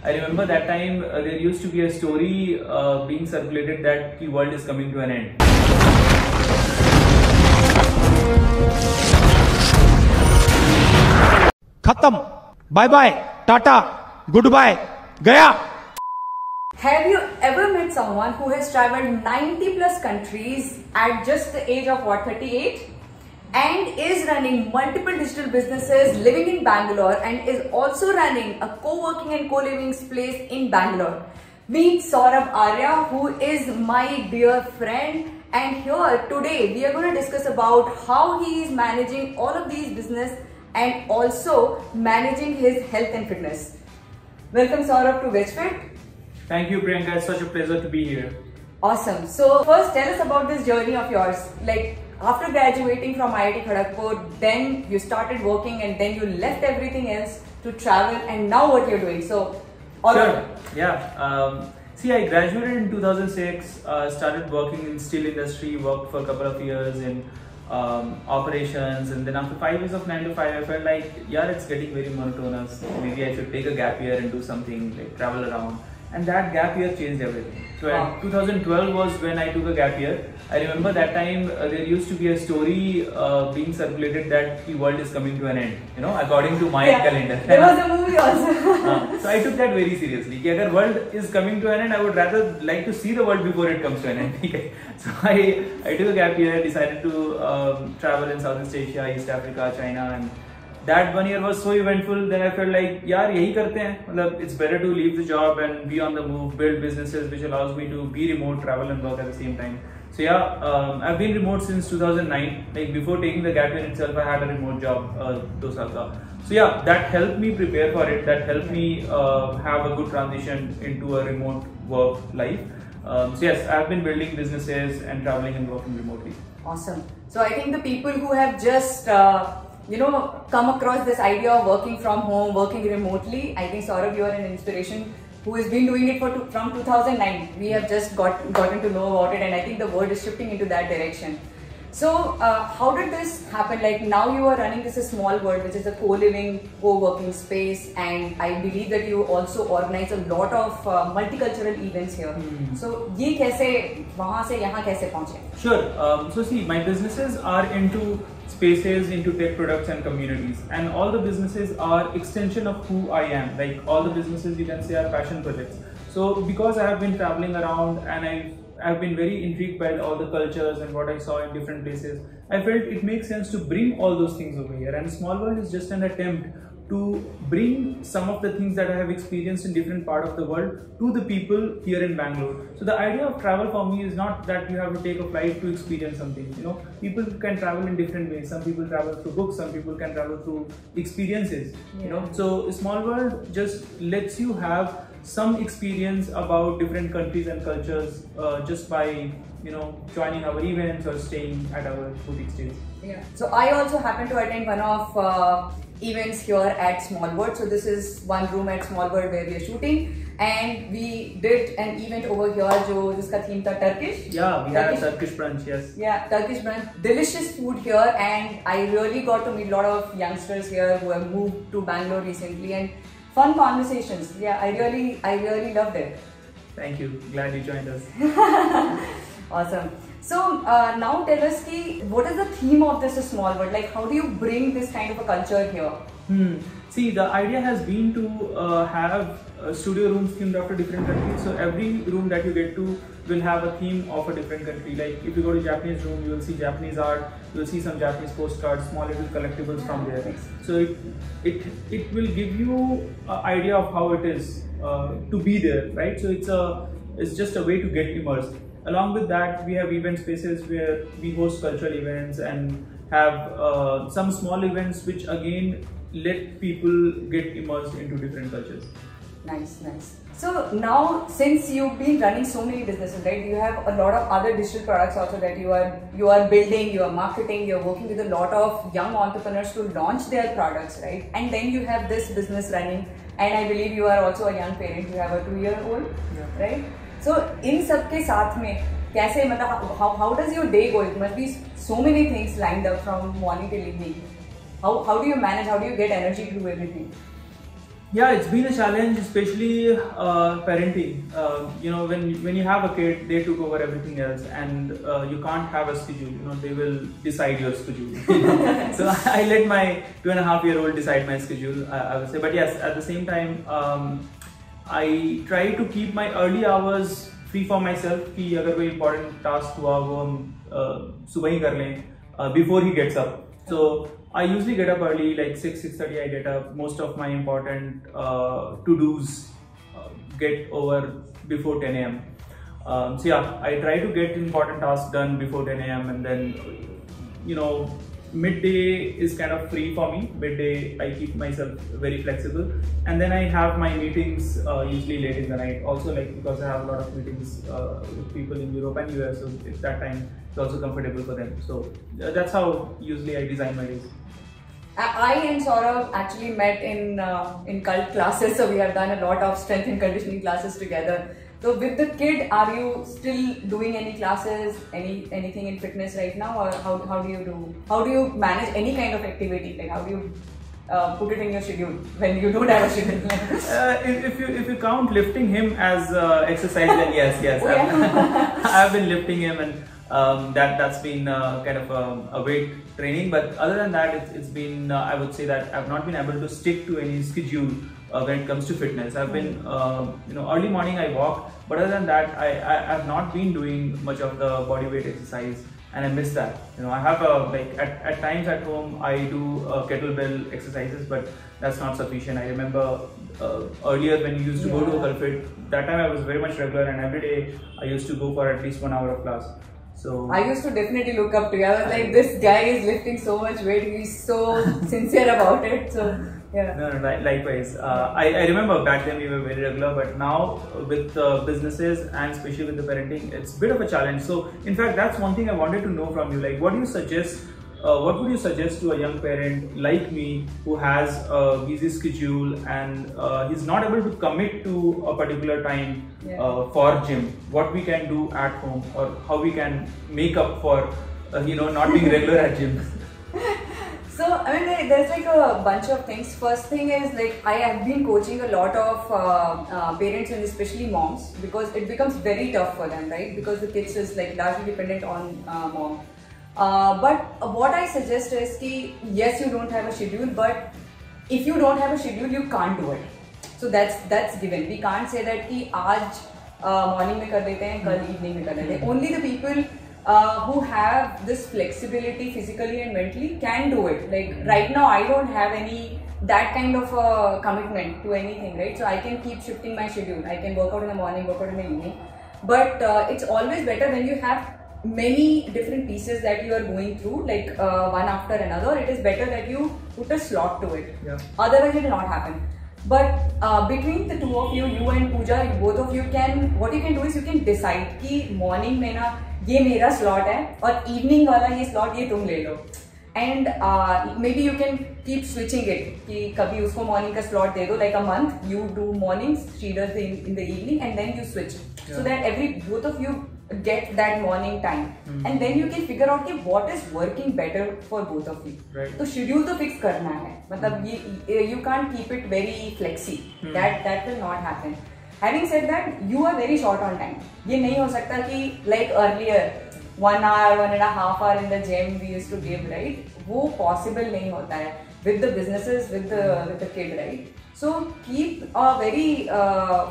I remember that time there used to be a story being circulated that the world is coming to an end. खत्म, bye bye, tata, good bye, गया. Have you ever met someone who has traveled 90 plus countries at just the age of what, 38? And is running multiple digital businesses, living in Bangalore, and is also running a co-working and co-living place in Bangalore. Meet Sourav Arya, who is my dear friend. And here today we are going to discuss about how he is managing all of these business and also managing his health and fitness. Welcome Sourav to VegFit. Thank you, Priyanka. It's such a pleasure to be here. Awesome. So first tell us about this journey of yours. Like after graduating from IIT Kharagpur, then you started working and then you left everything else to travel, and now what you're doing. So sure. Yeah. See, I graduated in 2006, started working in steel industry, worked for a couple of years in operations, and then after 5 years of 9 to 5, I felt like, yeah, it's getting very monotonous. Maybe I should take a gap year and do something like travel around. And that gap year changed everything. So wow. 2012 was when I took a gap year. I remember that time there used to be a story being circulated that the world is coming to an end, you know, according to my calendar. There was a movie also. So I took that very seriously. If the world is coming to an end, I would rather like to see the world before it comes to an end. So I took a gap year, decided to travel in Southeast Asia, East Africa, China, and that 1 year was so eventful that I felt like, yaar, yahi karte hain. It's better to leave the job and be on the move, build businesses which allows me to be remote, travel and work at the same time. So yeah, I've been remote since 2009. Like before taking the gap year itself, I had a remote job 2 saal ka. So yeah, that helped me prepare for it. That helped me have a good transition into a remote work life. So yes, I've been building businesses and traveling and working remotely. Awesome. So I think the people who have just come across this idea of working from home, working remotely, I think Sourav, you are an inspiration who has been doing it from 2009. We have just gotten to know about it, and I think the world is shifting into that direction. So how did this happen? Like now you are running this small world, which is a co-living, co-working space, and I believe that you also organize a lot of multicultural events here. So ये कैसे वहाँ से यहाँ कैसे पहुँचे? Sure. So see, my businesses are into spaces, into tech products and communities, and all the businesses are extension of who I am. Like all the businesses you can say are passion projects. So because I have been traveling around and I've been very intrigued by all the cultures and what I saw in different places, I felt it makes sense to bring all those things over here. And Small World is just an attempt to bring some of the things that I have experienced in different parts of the world to the people here in Bangalore. So the idea of travel for me is not that you have to take a flight to experience something. You know, people can travel in different ways. Some people travel through books, some people can travel through experiences. You know, so Small World just lets you have some experience about different countries and cultures just by joining our events or staying at our boutique stays. Yeah. So I also happened to attend one of events here at Small World. So this is one room at Small World where we are shooting, and we did an event over here jiska theme tha Turkish. Yeah, we had a Turkish brunch, yes. Yeah, Turkish brunch. Delicious food here, and I really got to meet a lot of youngsters here who have moved to Bangalore recently, and fun conversations. Yeah, I really loved it. Thank you. Glad you joined us. Awesome. So now tell us what is the theme of this Small World? Like how do you bring this kind of a culture here? See, the idea has been to have studio rooms themed after different countries. So every room that you get to will have a theme of a different country. Like if you go to Japanese room, you will see Japanese art, you will see some Japanese postcards, small little collectibles from there. So it will give you an idea of how it is to be there, right? So it's just a way to get immersed. Along with that, we have event spaces where we host cultural events and have some small events which again let people get immersed into different cultures. Nice, nice. So now, since you've been running so many businesses, right? You have a lot of other digital products also that you are building, you are marketing, you are working with a lot of young entrepreneurs to launch their products, right? And then you have this business running, and I believe you are also a young parent. You have a 2-year-old, right? So in सबके साथ में कैसे मतलब how does your day go? It must be so many things lined up from morning till evening. How do you manage? How do you get energy to do everything? Yeah, it's been a challenge, especially parenting. When you have a kid, they took over everything else, and you can't have a schedule. They will decide your schedule. So I let my 2.5-year-old decide my schedule, I would say. But yes, at the same time, I try to keep my early hours free for myself. कि अगर कोई important task हुआ वो हम सुबह ही कर लें before he gets up. So I usually get up early, like 6:30 I get up. Most of my important to-dos get over before 10 a.m. So yeah, I try to get important tasks done before 10 a.m. and then, midday is kind of free for me. Midday I keep myself very flexible, and then I have my meetings usually late in the night. Also, like because I have a lot of meetings with people in Europe and US, so it's that time it's also comfortable for them. So that's how usually I design my days. I and Sourav actually met in cult classes, so we have done a lot of strength and conditioning classes together. So with the kid, are you still doing any classes, anything in fitness right now, or how do you do? How do you manage any kind of activity? Like how do you put it in your schedule when you don't have a schedule? If you count lifting him as exercise, then yes. Oh, yeah. I've been lifting him, and that's been kind of a weight training. But other than that, it's been I would say that I've not been able to stick to any schedule when it comes to fitness. I've been early morning I walk, but other than that I've not been doing much of the body weight exercise, and I miss that. I have at times at home I do kettlebell exercises, but that's not sufficient. I remember earlier when you used to go to a CrossFit, that time I was very much regular, and every day I used to go for at least 1 hour of class. So I used to definitely look up to you. I was like, this guy is lifting so much weight, he's so sincere about it. So yeah. No, likewise. I remember back then we were very regular, but now with businesses and especially with the parenting, it's a bit of a challenge. So in fact, that's one thing I wanted to know from you. Like, what do you suggest? What would you suggest to a young parent like me who has a busy schedule and he's not able to commit to a particular time for gym? What we can do at home, or how we can make up for not being regular at gym? So, I mean, there's like a bunch of things. First thing is, like, I have been coaching a lot of parents and especially moms, because it becomes very tough for them, right? Because the kids is like largely dependent on mom. But what I suggest is कि yes, you don't have a schedule, but if you don't have a schedule, you can't do it. So that's given. We can't say that कि आज morning में कर देते हैं, कल evening में कर देते हैं. Only the people who have this flexibility physically and mentally can do it. Like right now, I don't have that kind of commitment to anything, right? So I can keep shifting my schedule. I can work out in the morning, work out in the evening. But it's always better when you have many different pieces that you are going through, like one after another. It is better that you put a slot to it. Yeah. Otherwise, it will not happen. But between the two of you, you and Pooja, both of you what you can do is you can decide कि morning में ना ये मेरा slot है और evening वाला ये slot ये तुम ले लो. And maybe you can keep switching it कि कभी उसको morning का slot दे दो, like a month you do mornings, she does in the evening, and then you switch. Yeah. So that both of you get that morning time, and then you can figure out कि what is working better for both of you. Right. तो schedule तो fix करना है, मतलब you can't keep it very flexy. That will not happen. Having said that, you are very short on time. ये नहीं हो सकता कि like earlier 1 hour, 1.5 hour in the gym we used to give, right? वो possible नहीं होता है with the businesses, with the kid, right? So keep a very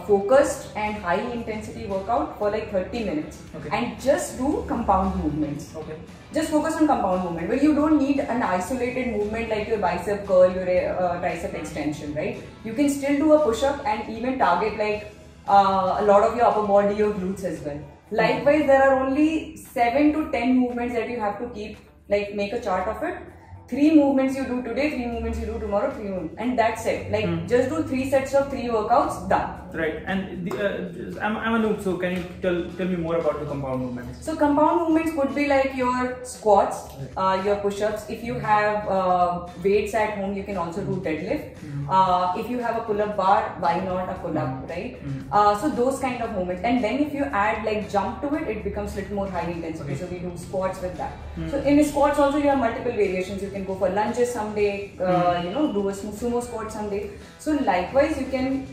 focused and high intensity workout for like 30 minutes, and just do compound movements. Okay. Just focus on compound movement. Well, you don't need an isolated movement like your bicep curl, your tricep extension, right? You can still do a push-up and even target like a lot of your upper body, your glutes as well. Likewise, there are only 7 to 10 movements that you have to keep, like make a chart of it. 3 movements you do today, 3 movements you do tomorrow, 3 movements, and that's it. Like just do 3 sets of 3 workouts, done. Right. And I'm a noob, so can you tell me more about the compound movements? So compound movements could be like your squats, your push-ups. If you have weights at home, you can also do deadlift. If you have a pull-up bar, why not a pull-up, right? So those kind of movements. And then if you add like jump to it, it becomes a little more high intensity. So we do squats with that. So in squats also you have multiple variations. You can go for lunges someday, do a sumo squat someday. So likewise, you can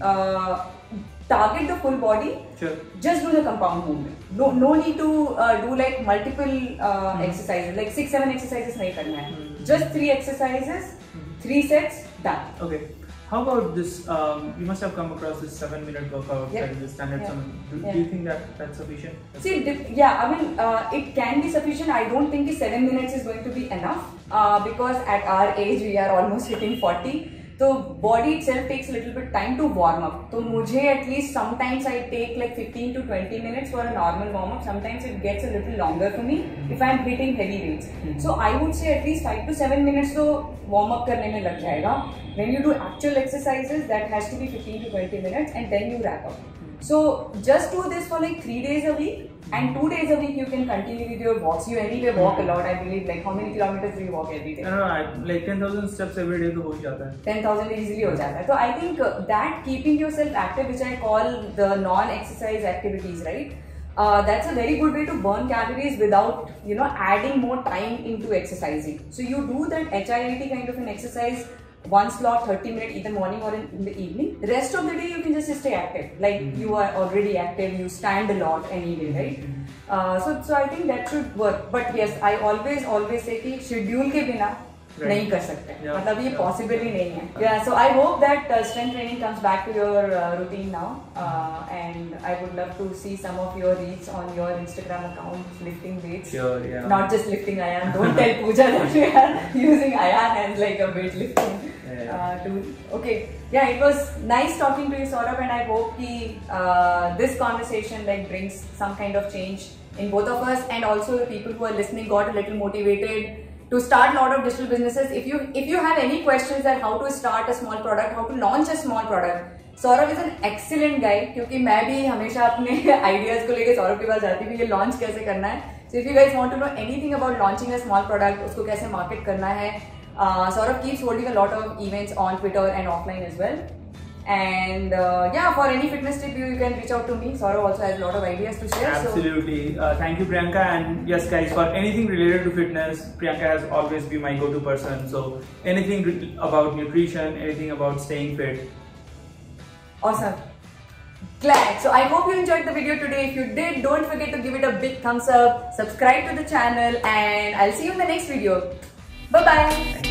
target the full body. Sure. Just do the compound movement. No need to do like multiple exercises, like 6-7 exercises nahi karna hai. Just 3 exercises, 3 sets, done. Okay. How about this? You must have come across this 7-minute workout that is the standard. Do you think that that's sufficient? See, it can be sufficient. I don't think 7 minutes is going to be enough because at our age we are almost hitting 40. So body itself takes a little bit time to warm up. So mujhe at least sometimes I take like 15 to 20 minutes for a normal warm up. Sometimes it gets a little longer for me if I am hitting heavy weights. So I would say at least 5 to 7 minutes to warm up karne mein lag jayega. When you do actual exercises, that has to be 15 to 20 minutes and then you wrap up. So just do this for like 3 days a week and 2 days a week you can continue with your walks. You anyway walk a lot, I believe. Like how many kilometers do you walk every day? No, like 10,000 steps every day to ho jata hai. 10,000 easily ho jata hai. So I think that keeping yourself active, which I call the non-exercise activities, right? That's a very good way to burn calories without adding more time into exercising. So you do that HIIT kind of an exercise, one slot, 30 minutes, either morning or in the evening. The rest of the day you can just stay active. Like you are already active, you stand a lot anyway, right? So I think that should work. But yes, I always say कि schedule के बिना नहीं कर सकते. मतलब ये possible ही नहीं है. Yeah, so I hope that strength training comes back to your routine now, and I would love to see some of your reels on your Instagram account lifting weights. Sure, yeah. Not just lifting iron. Don't tell Pooja that we are using iron as like a weightlifting tool. Okay, yeah, it was nice talking to you, Sourav, and I hope this conversation like brings some kind of change in both of us, and also the people who are listening got a little motivated to start a lot of digital businesses. If you have any questions that how to start a small product, how to launch a small product, Sourav is an excellent guy, क्योंकि मैं भी हमेशा अपने ideas को लेके सौरभ के पास जाती हूँ कि ये launch कैसे करना है. So if you guys want to know anything about launching a small product, उसको कैसे market करना है, Sourav keeps holding a lot of events on Twitter and offline as well. And yeah, for any fitness tip, you can reach out to me. Sourav also has a lot of ideas to share. Absolutely. Thank you, Priyanka. And yes, guys, for anything related to fitness, Priyanka has always been my go-to person. So anything about nutrition, anything about staying fit. Awesome. Glad. So I hope you enjoyed the video today. If you did, don't forget to give it a big thumbs up, subscribe to the channel, and I'll see you in the next video. Bye-bye.